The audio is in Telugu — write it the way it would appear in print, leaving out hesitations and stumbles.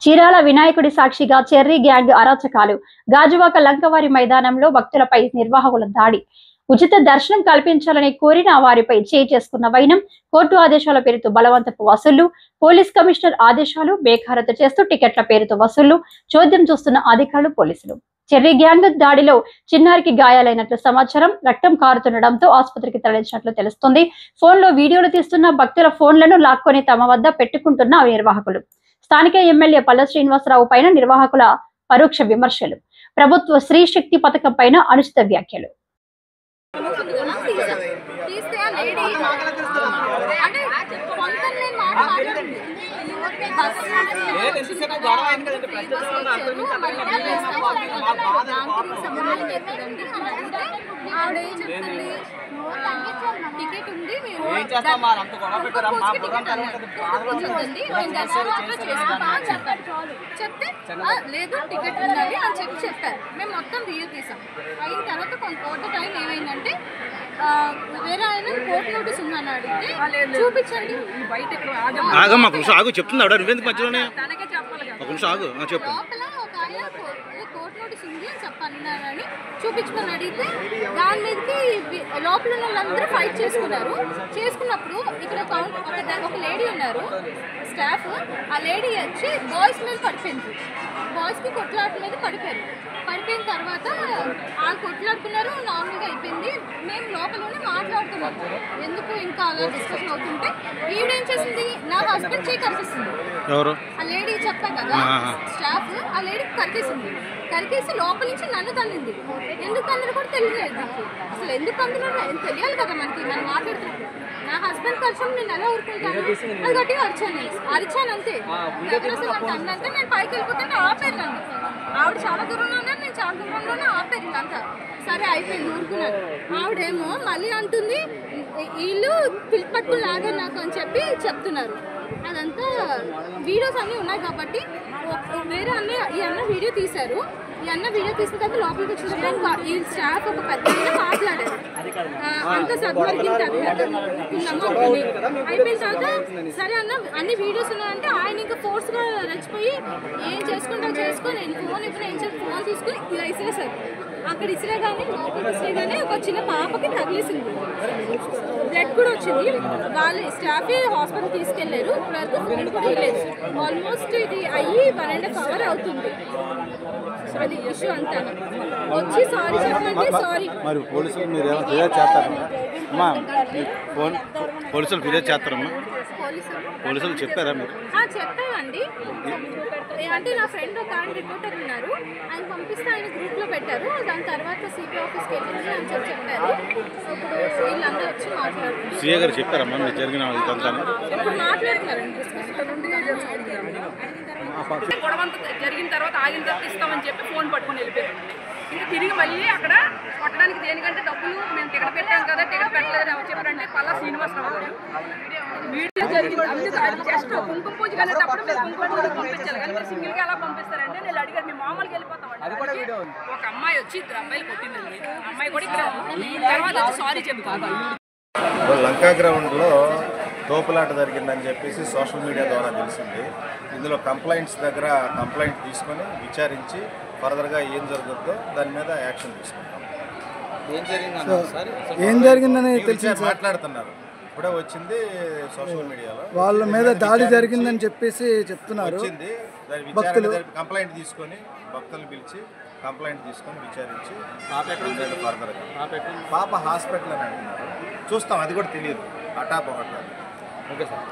చీరాల వినాయకుడి సాక్షిగా చెర్రీ గ్యాంగ్ అరాచకాలు. గాజువాక లంకవారి మైదానంలో భక్తులపై నిర్వాహకుల దాడి. ఉచిత దర్శనం కల్పించాలని కోరిన వారిపై చేసుకున్న వైనం. కోర్టు ఆదేశాల పేరుతో బలవంతపు వసూళ్లు. పోలీస్ కమిషనర్ ఆదేశాలు బేఖారత చేస్తూ టికెట్ల పేరుతో వసూళ్లు. చోద్యం చూస్తున్న అధికారులు, పోలీసులు. చెర్రీ గ్యాంగ్ దాడిలో చిన్నారికి గాయాలైనట్లు సమాచారం. రక్తం కారుతుండటంతో ఆసుపత్రికి తరలించినట్లు తెలుస్తుంది. ఫోన్లో వీడియోలు తీస్తున్న భక్తుల ఫోన్లను లాక్కొని తమ వద్ద పెట్టుకుంటున్న నిర్వాహకులు. స్థానిక ఎమ్మెల్యే పల్ల శ్రీనివాసరావు పైన నిర్వాహకుల పరోక్ష విమర్శలు. ప్రభుత్వ స్త్రీ శక్తి పథకం పైన అనుచిత వ్యాఖ్యలు. టికెట్ ఉంది చెప్తే లేదు టికెట్ ఉండాలి అని చెప్పారు. మేము మొత్తం వీడియో తీసాం. అయిన తర్వాత కొంత టైం ఏమైందంటే వేరే ఆయన కోర్టు నోటీస్ ఉందని అడిగితే చూపించండి బయట లోపల ఒక ఆయన కోర్టు నోటీస్ ఉంది అని చెప్పన్నారని చూపించుకొని అడిగితే దాని మీదకి లోపల వాళ్ళందరూ ఫైట్ చేసుకున్నప్పుడు ఇక్కడ ఒక లేడీ ఉన్నారు స్టాఫ్. ఆ లేడీ వచ్చి బాయ్స్ మీద పడిపోయింది. బాయ్స్కి కొట్లాట మీద పడిపోయిన తర్వాత ఆ కొట్లాడుకున్నారు. నార్మల్గా అయిపోయింది. మేము లోపలనే మాట్లాడుతున్నాం. ఎందుకు ఇంకా అలా డిస్కషన్ అవుతుంటే ఈవిడేం చేసింది, నా హస్బెండ్ చేయి కనిపిస్తుంది. ఆ లేడీ చెప్పా కదా స్టాఫ్, ఆ లేడీ కరికేసి లోపల నుంచి నన్ను తల్లింది. ఎందుకు తల్లిని కూడా తెలియలేదు. అసలు ఎందుకు అందులో తెలియాలి కదా మనకి. మనం మాట్లాడుతున్నాం. నా హస్బెండ్ కలిసి నేను ఎలా ఊరుకుంటాను. అది గట్టిగా అరిచాను అంతే. అసలు నాకు అన్నంటే నేను పైకి వెళ్ళిపోతే ఆపారు నన్ను. ఆవిడ చాలా దూరంలో ఉన్నారు, నేను చాలా దూరంలోనే ఆపారు ఇంకంతా. సరే అయిపోయింది, ఊరుకున్నాను. ఆవిడేమో మళ్ళీ అంటుంది వీళ్ళు పిలిపట్టుకుని లాగారు నాకు అని చెప్పి చెప్తున్నారు. అదంతా వీడియోస్ అన్నీ ఉన్నాయి కాబట్టి వేరే ఈ అన్న వీడియో తీశారు. ఈ అన్న వీడియో తీసిన తర్వాత లోపలికి వచ్చిన ఈ స్టాఫ్ ఒక పెద్ద మాట్లాడారు. అంత సద్వర్గింది అయిపోయిన తర్వాత సరే అన్న అన్ని వీడియోస్ ఉన్నాయంటే ఆయన ఇంకా ఫోర్స్గా రెచ్చిపోయి ఏం చేసుకుంటా చేసుకొని ఫోన్ ఇప్పుడు ఏం చేసి ఫోన్ తీసుకుని ఇలా ఇసిరేసారు. అక్కడ ఇసిరేగానే ఒక చిన్న పాపకి తగిలేసింది. బ్లడ్ కూడా వచ్చింది. వాళ్ళు స్టాఫే హాస్పిటల్ తీసుకెళ్లారు. ఇప్పటివరకు ఫోన్ కూడా లేదు. ఆల్మోస్ట్ ఇది అయ్యి 1.5 hours అవుతుంది. అది ఇష్యూ అంతా వచ్చి సారీ చెప్పండి. సారీ మరి పోలీసులు మీరు ఏమైనా ఫిర్యాదు చేస్తారమ్మా? పోలీసులు ఫిర్యాదు చేస్తారమ్మా? పోలీసులు చెప్పారా మీరు? చెప్పామండి. అంటే నా ఫ్రెండ్ ఒక ఆయన రిపోర్టర్ ఉన్నారు, ఆయన పంపిస్తే ఆయన గ్రూప్లో పెట్టారు. దాని తర్వాత సిపి ఆఫీస్కి వెళ్ళింది అని చెప్పారు. ఇప్పుడు వీళ్ళందరూ వచ్చి మాట్లాడుతున్నారు. సీఏ గారు చెప్పారమ్మా మీరు జరిగిన ఇదంతా? ఇప్పుడు మాట్లాడుతున్నారండి. గొడవంతా జరిగిన తర్వాత ఆగిన తర్వాత ఇస్తామని చెప్పి ఫోన్ పట్టుకొని వెళ్ళిపోయారు. ఇంకా తిరిగి మళ్ళీ అక్కడ కొట్టడానికి దేనికంటే డబ్బులు మేము టికెట్ పెట్టాం కదా, టికెట్ పెట్టలేదని ఎవరు చెప్పారంటే పల్లా శ్రీనివాసరావు గారు. వీడియో జరిగింది అందుకు జస్ట్ కుంకుమ పూజ కలిగేటప్పుడు మీరు కుంకుమ పూజ పంపించాలి కానీ మీరు సింగిల్గా ఎలా పంపిస్తారంటే నేను అడిగారు. మేము మామూలుగా వెళ్ళిపోతామండి. ఒక అమ్మాయి వచ్చి 2 అమ్మాయిలు కొట్టిందండి. అమ్మాయి కూడా ఇక్కడ తర్వాత వచ్చి సారీ చెప్తాను. లంకా గ్రౌండ్లో తోపులాట జరిగిందని చెప్పేసి సోషల్ మీడియా ద్వారా తెలిసింది. ఇందులో కంప్లైంట్స్ దగ్గర కంప్లైంట్ తీసుకొని విచారించి ఫర్దర్గా ఏం జరుగుతుందో దాని మీద యాక్షన్ తీసుకుంటాం. ఏం జరిగిందని తెలిసి మాట్లాడుతున్నారు. ఇప్పుడే వచ్చింది సోషల్ మీడియాలో వాళ్ళ మీద దాడి జరిగిందని చెప్పేసి చెప్తున్నారు. వచ్చింది కంప్లైంట్ తీసుకొని భక్తులు పిలిచి కంప్లైంట్ తీసుకొని విచారించి ఫర్దర్గా పాప హాస్పిటల్ అని అంటున్నారు. చూస్తాం, అది కూడా తెలియదు. అటాప్ ఒకటి. Okay sir.